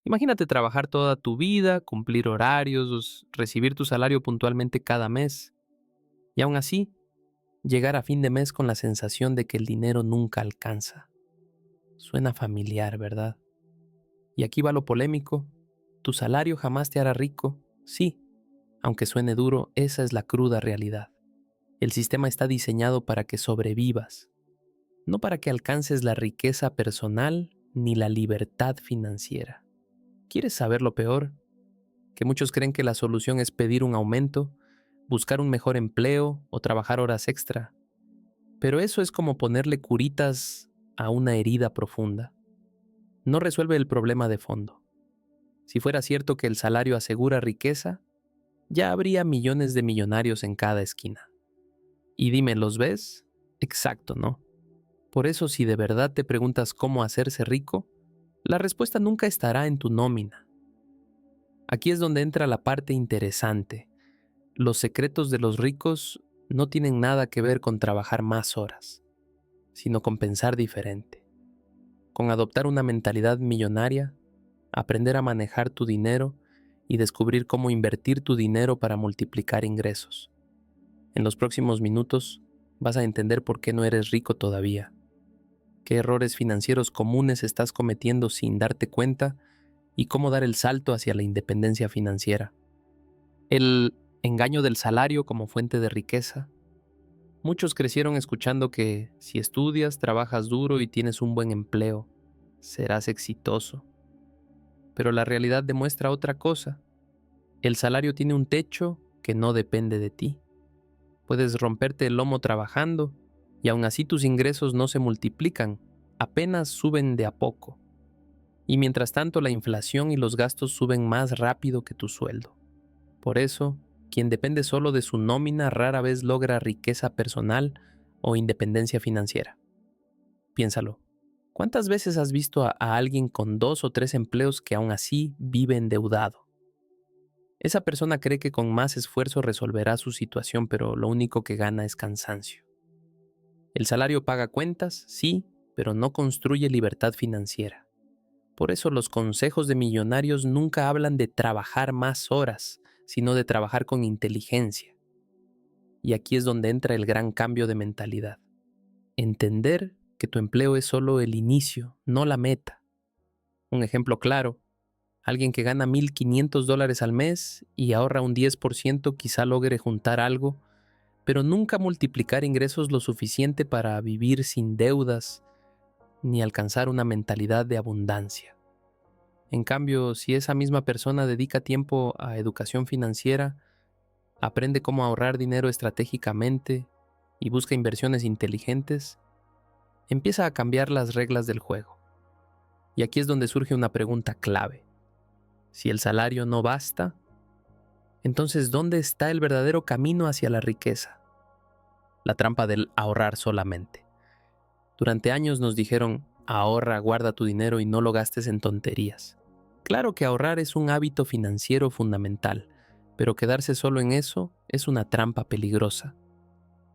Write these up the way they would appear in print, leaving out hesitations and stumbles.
Imagínate trabajar toda tu vida, cumplir horarios, recibir tu salario puntualmente cada mes y aún así llegar a fin de mes con la sensación de que el dinero nunca alcanza. Suena familiar, ¿verdad? Y aquí va lo polémico. Tu salario jamás te hará rico. Sí, aunque suene duro, esa es la cruda realidad. El sistema está diseñado para que sobrevivas, no para que alcances la riqueza personal ni la libertad financiera. ¿Quieres saber lo peor? Que muchos creen que la solución es pedir un aumento, buscar un mejor empleo o trabajar horas extra. Pero eso es como ponerle curitas a una herida profunda. No resuelve el problema de fondo. Si fuera cierto que el salario asegura riqueza, ya habría millones de millonarios en cada esquina. Y dime, ¿los ves? Exacto, ¿no? Por eso, si de verdad te preguntas cómo hacerse rico, la respuesta nunca estará en tu nómina. Aquí es donde entra la parte interesante. Los secretos de los ricos no tienen nada que ver con trabajar más horas, sino con pensar diferente, con adoptar una mentalidad millonaria, aprender a manejar tu dinero y descubrir cómo invertir tu dinero para multiplicar ingresos. En los próximos minutos vas a entender por qué no eres rico todavía, qué errores financieros comunes estás cometiendo sin darte cuenta y cómo dar el salto hacia la independencia financiera. El engaño del salario como fuente de riqueza. Muchos crecieron escuchando que si estudias, trabajas duro y tienes un buen empleo, serás exitoso. Pero la realidad demuestra otra cosa. El salario tiene un techo que no depende de ti. Puedes romperte el lomo trabajando y aún así tus ingresos no se multiplican, apenas suben de a poco. Y mientras tanto la inflación y los gastos suben más rápido que tu sueldo. Por eso, quien depende solo de su nómina rara vez logra riqueza personal o independencia financiera. Piénsalo. ¿Cuántas veces has visto a alguien con 2 o 3 empleos que aún así vive endeudado? Esa persona cree que con más esfuerzo resolverá su situación, pero lo único que gana es cansancio. El salario paga cuentas, sí, pero no construye libertad financiera. Por eso los consejos de millonarios nunca hablan de trabajar más horas, sino de trabajar con inteligencia. Y aquí es donde entra el gran cambio de mentalidad. Entender que tu empleo es solo el inicio, no la meta. Un ejemplo claro, alguien que gana $1,500 al mes y ahorra un 10% quizá logre juntar algo, pero nunca multiplicar ingresos lo suficiente para vivir sin deudas ni alcanzar una mentalidad de abundancia. En cambio, si esa misma persona dedica tiempo a educación financiera, aprende cómo ahorrar dinero estratégicamente y busca inversiones inteligentes, empieza a cambiar las reglas del juego. Y aquí es donde surge una pregunta clave. Si el salario no basta, entonces ¿dónde está el verdadero camino hacia la riqueza? La trampa del ahorrar solamente. Durante años nos dijeron, ahorra, guarda tu dinero y no lo gastes en tonterías. Claro que ahorrar es un hábito financiero fundamental, pero quedarse solo en eso es una trampa peligrosa.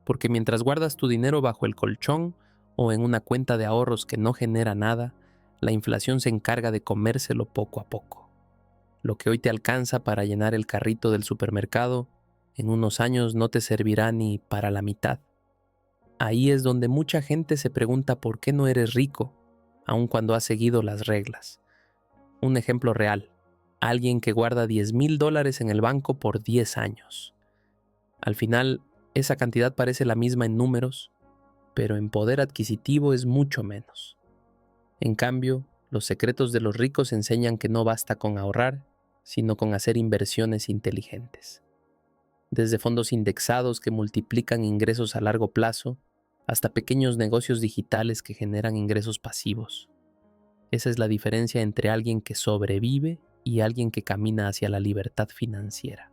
Porque mientras guardas tu dinero bajo el colchón o en una cuenta de ahorros que no genera nada, la inflación se encarga de comérselo poco a poco. Lo que hoy te alcanza para llenar el carrito del supermercado, en unos años no te servirá ni para la mitad. Ahí es donde mucha gente se pregunta por qué no eres rico, aun cuando has seguido las reglas. Un ejemplo real, alguien que guarda $10,000 en el banco por 10 años. Al final, esa cantidad parece la misma en números, pero en poder adquisitivo es mucho menos. En cambio, los secretos de los ricos enseñan que no basta con ahorrar, sino con hacer inversiones inteligentes. Desde fondos indexados que multiplican ingresos a largo plazo, hasta pequeños negocios digitales que generan ingresos pasivos. Esa es la diferencia entre alguien que sobrevive y alguien que camina hacia la libertad financiera.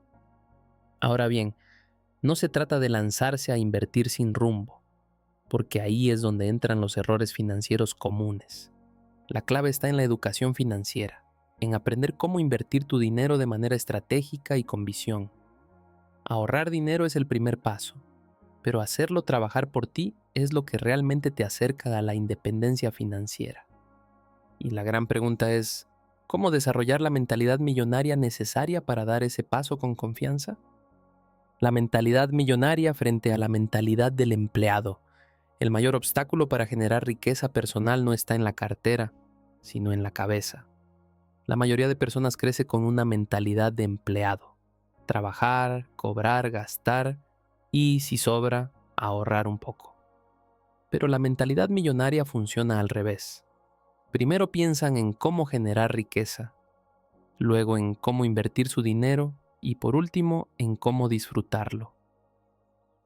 Ahora bien, no se trata de lanzarse a invertir sin rumbo, porque ahí es donde entran los errores financieros comunes. La clave está en la educación financiera, en aprender cómo invertir tu dinero de manera estratégica y con visión. Ahorrar dinero es el primer paso, pero hacerlo trabajar por ti es lo que realmente te acerca a la independencia financiera. Y la gran pregunta es, ¿Cómo desarrollar la mentalidad millonaria necesaria para dar ese paso con confianza? La mentalidad millonaria frente a la mentalidad del empleado. El mayor obstáculo para generar riqueza personal no está en la cartera, sino en la cabeza. La mayoría de personas crece con una mentalidad de empleado. Trabajar, cobrar, gastar y, si sobra, ahorrar un poco. Pero la mentalidad millonaria funciona al revés. Primero piensan en cómo generar riqueza, luego en cómo invertir su dinero y por último en cómo disfrutarlo.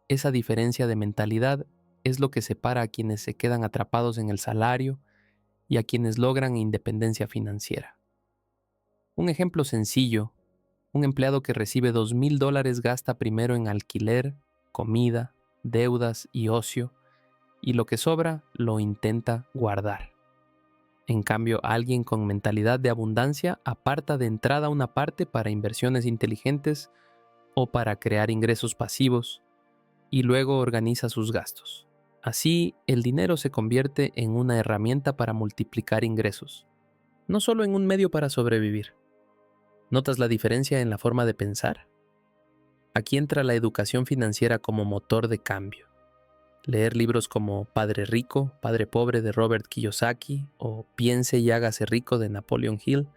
Esa diferencia de mentalidad es lo que separa a quienes se quedan atrapados en el salario y a quienes logran independencia financiera. Un ejemplo sencillo: un empleado que recibe $2,000 gasta primero en alquiler, comida, deudas y ocio, y lo que sobra lo intenta guardar. En cambio, alguien con mentalidad de abundancia aparta de entrada una parte para inversiones inteligentes o para crear ingresos pasivos, y luego organiza sus gastos. Así, el dinero se convierte en una herramienta para multiplicar ingresos, no solo en un medio para sobrevivir. ¿Notas la diferencia en la forma de pensar? Aquí entra la educación financiera como motor de cambio. Leer libros como Padre Rico, Padre Pobre de Robert Kiyosaki o Piense y hágase rico de Napoleon Hill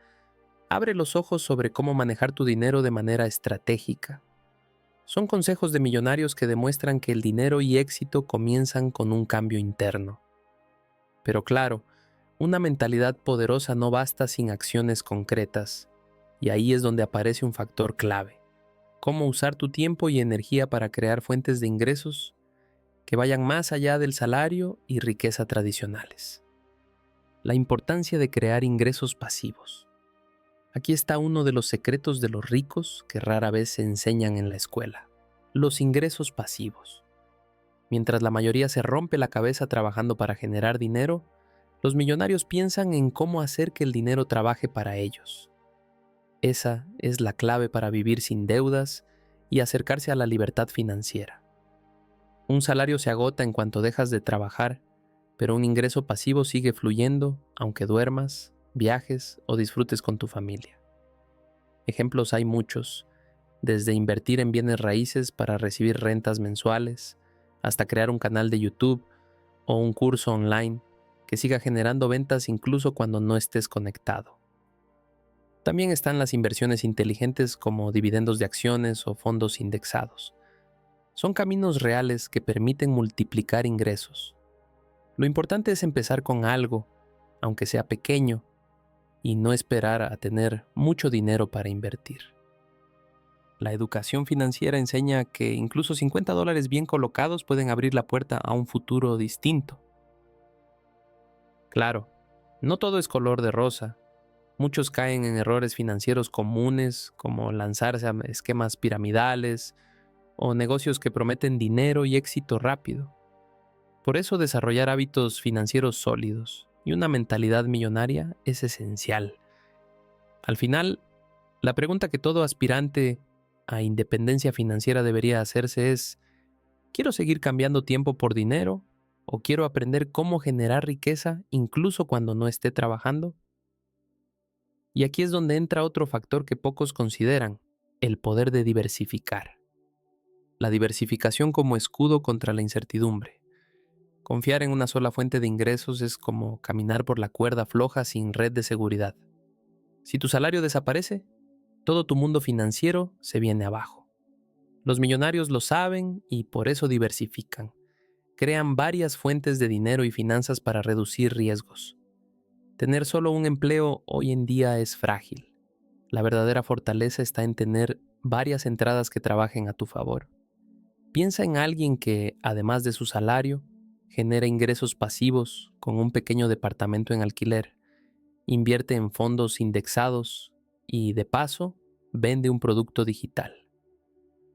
abre los ojos sobre cómo manejar tu dinero de manera estratégica. Son consejos de millonarios que demuestran que el dinero y éxito comienzan con un cambio interno. Pero claro, una mentalidad poderosa no basta sin acciones concretas, y ahí es donde aparece un factor clave: cómo usar tu tiempo y energía para crear fuentes de ingresos que vayan más allá del salario y riqueza tradicionales. La importancia de crear ingresos pasivos. Aquí está uno de los secretos de los ricos que rara vez se enseñan en la escuela: los ingresos pasivos. Mientras la mayoría se rompe la cabeza trabajando para generar dinero, los millonarios piensan en cómo hacer que el dinero trabaje para ellos. Esa es la clave para vivir sin deudas y acercarse a la libertad financiera. Un salario se agota en cuanto dejas de trabajar, pero un ingreso pasivo sigue fluyendo aunque duermas, viajes o disfrutes con tu familia. Ejemplos hay muchos, desde invertir en bienes raíces para recibir rentas mensuales, hasta crear un canal de YouTube o un curso online que siga generando ventas incluso cuando no estés conectado. También están las inversiones inteligentes como dividendos de acciones o fondos indexados. Son caminos reales que permiten multiplicar ingresos. Lo importante es empezar con algo, aunque sea pequeño, y no esperar a tener mucho dinero para invertir. La educación financiera enseña que incluso $50 bien colocados pueden abrir la puerta a un futuro distinto. Claro, no todo es color de rosa. Muchos caen en errores financieros comunes, como lanzarse a esquemas piramidales o negocios que prometen dinero y éxito rápido. Por eso desarrollar hábitos financieros sólidos y una mentalidad millonaria es esencial. Al final, la pregunta que todo aspirante a independencia financiera debería hacerse es: ¿quiero seguir cambiando tiempo por dinero o quiero aprender cómo generar riqueza incluso cuando no esté trabajando? Y aquí es donde entra otro factor que pocos consideran: el poder de diversificar. La diversificación como escudo contra la incertidumbre. Confiar en una sola fuente de ingresos es como caminar por la cuerda floja sin red de seguridad. Si tu salario desaparece, todo tu mundo financiero se viene abajo. Los millonarios lo saben y por eso diversifican. Crean varias fuentes de dinero y finanzas para reducir riesgos. Tener solo un empleo hoy en día es frágil. La verdadera fortaleza está en tener varias entradas que trabajen a tu favor. Piensa en alguien que, además de su salario, genera ingresos pasivos con un pequeño departamento en alquiler, invierte en fondos indexados y, de paso, vende un producto digital.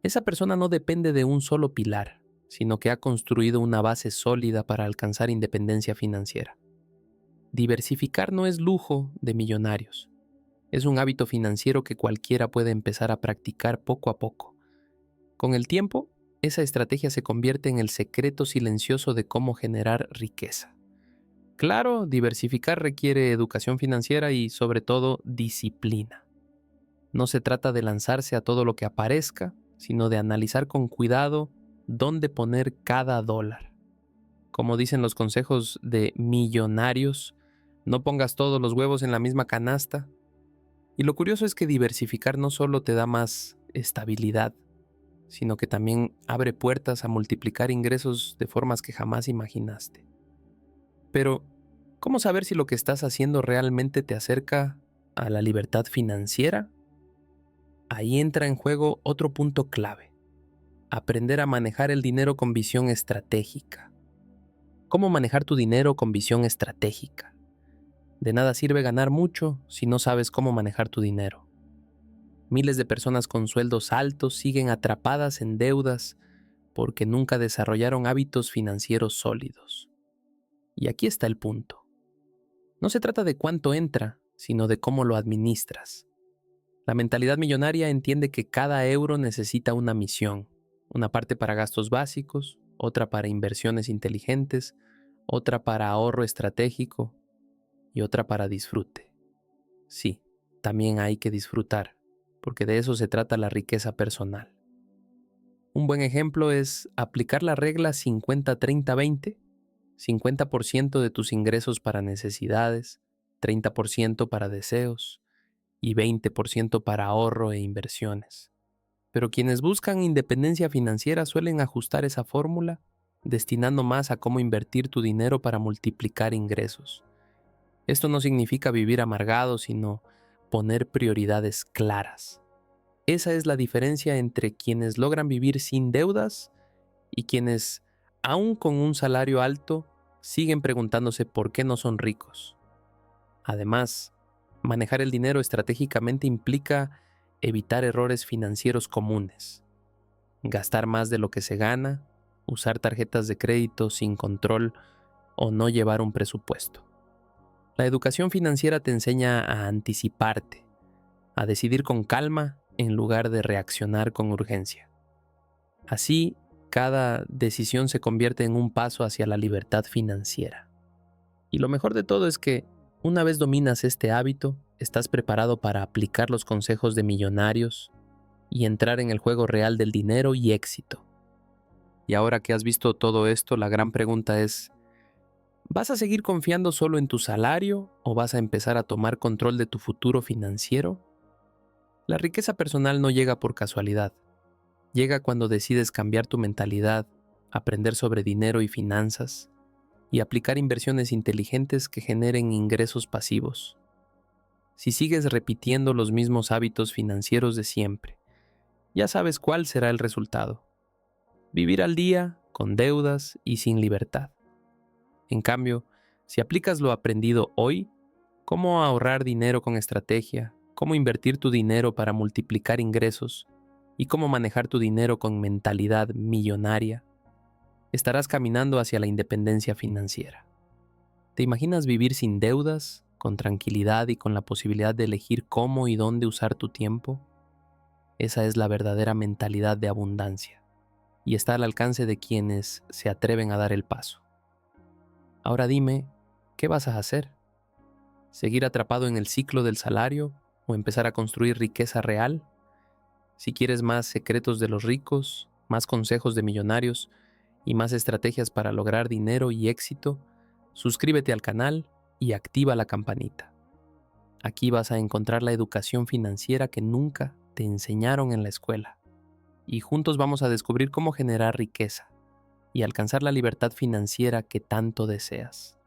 Esa persona no depende de un solo pilar, sino que ha construido una base sólida para alcanzar independencia financiera. Diversificar no es lujo de millonarios. Es un hábito financiero que cualquiera puede empezar a practicar poco a poco. Con el tiempo, esa estrategia se convierte en el secreto silencioso de cómo generar riqueza. Claro, diversificar requiere educación financiera y sobre todo disciplina. No se trata de lanzarse a todo lo que aparezca, sino de analizar con cuidado dónde poner cada dólar. Como dicen los consejos de millonarios, no pongas todos los huevos en la misma canasta. Y lo curioso es que diversificar no solo te da más estabilidad, sino que también abre puertas a multiplicar ingresos de formas que jamás imaginaste. Pero, ¿cómo saber si lo que estás haciendo realmente te acerca a la libertad financiera? Ahí entra en juego otro punto clave: aprender a manejar el dinero con visión estratégica. ¿Cómo manejar tu dinero con visión estratégica? De nada sirve ganar mucho si no sabes cómo manejar tu dinero. Miles de personas con sueldos altos siguen atrapadas en deudas porque nunca desarrollaron hábitos financieros sólidos. Y aquí está el punto. No se trata de cuánto entra, sino de cómo lo administras. La mentalidad millonaria entiende que cada euro necesita una misión, una parte para gastos básicos, otra para inversiones inteligentes, otra para ahorro estratégico y otra para disfrute. Sí, también hay que disfrutar, porque de eso se trata la riqueza personal. Un buen ejemplo es aplicar la regla 50-30-20, 50% de tus ingresos para necesidades, 30% para deseos y 20% para ahorro e inversiones. Pero quienes buscan independencia financiera suelen ajustar esa fórmula, destinando más a cómo invertir tu dinero para multiplicar ingresos. Esto no significa vivir amargado, sino poner prioridades claras. Esa es la diferencia entre quienes logran vivir sin deudas y quienes, aún con un salario alto, siguen preguntándose por qué no son ricos. Además, manejar el dinero estratégicamente implica evitar errores financieros comunes. Gastar más de lo que se gana, usar tarjetas de crédito sin control o no llevar un presupuesto. La educación financiera te enseña a anticiparte, a decidir con calma en lugar de reaccionar con urgencia. Así, cada decisión se convierte en un paso hacia la libertad financiera. Y lo mejor de todo es que, una vez dominas este hábito, estás preparado para aplicar los consejos de millonarios y entrar en el juego real del dinero y éxito. Y ahora que has visto todo esto, la gran pregunta es: ¿vas a seguir confiando solo en tu salario o vas a empezar a tomar control de tu futuro financiero? La riqueza personal no llega por casualidad. Llega cuando decides cambiar tu mentalidad, aprender sobre dinero y finanzas y aplicar inversiones inteligentes que generen ingresos pasivos. Si sigues repitiendo los mismos hábitos financieros de siempre, ya sabes cuál será el resultado: vivir al día, con deudas y sin libertad. En cambio, si aplicas lo aprendido hoy, cómo ahorrar dinero con estrategia, cómo invertir tu dinero para multiplicar ingresos y cómo manejar tu dinero con mentalidad millonaria, estarás caminando hacia la independencia financiera. ¿Te imaginas vivir sin deudas, con tranquilidad y con la posibilidad de elegir cómo y dónde usar tu tiempo? Esa es la verdadera mentalidad de abundancia y está al alcance de quienes se atreven a dar el paso. Ahora dime, ¿qué vas a hacer? ¿Seguir atrapado en el ciclo del salario o empezar a construir riqueza real? Si quieres más secretos de los ricos, más consejos de millonarios y más estrategias para lograr dinero y éxito, suscríbete al canal y activa la campanita. Aquí vas a encontrar la educación financiera que nunca te enseñaron en la escuela. Y juntos vamos a descubrir cómo generar riqueza y alcanzar la libertad financiera que tanto deseas.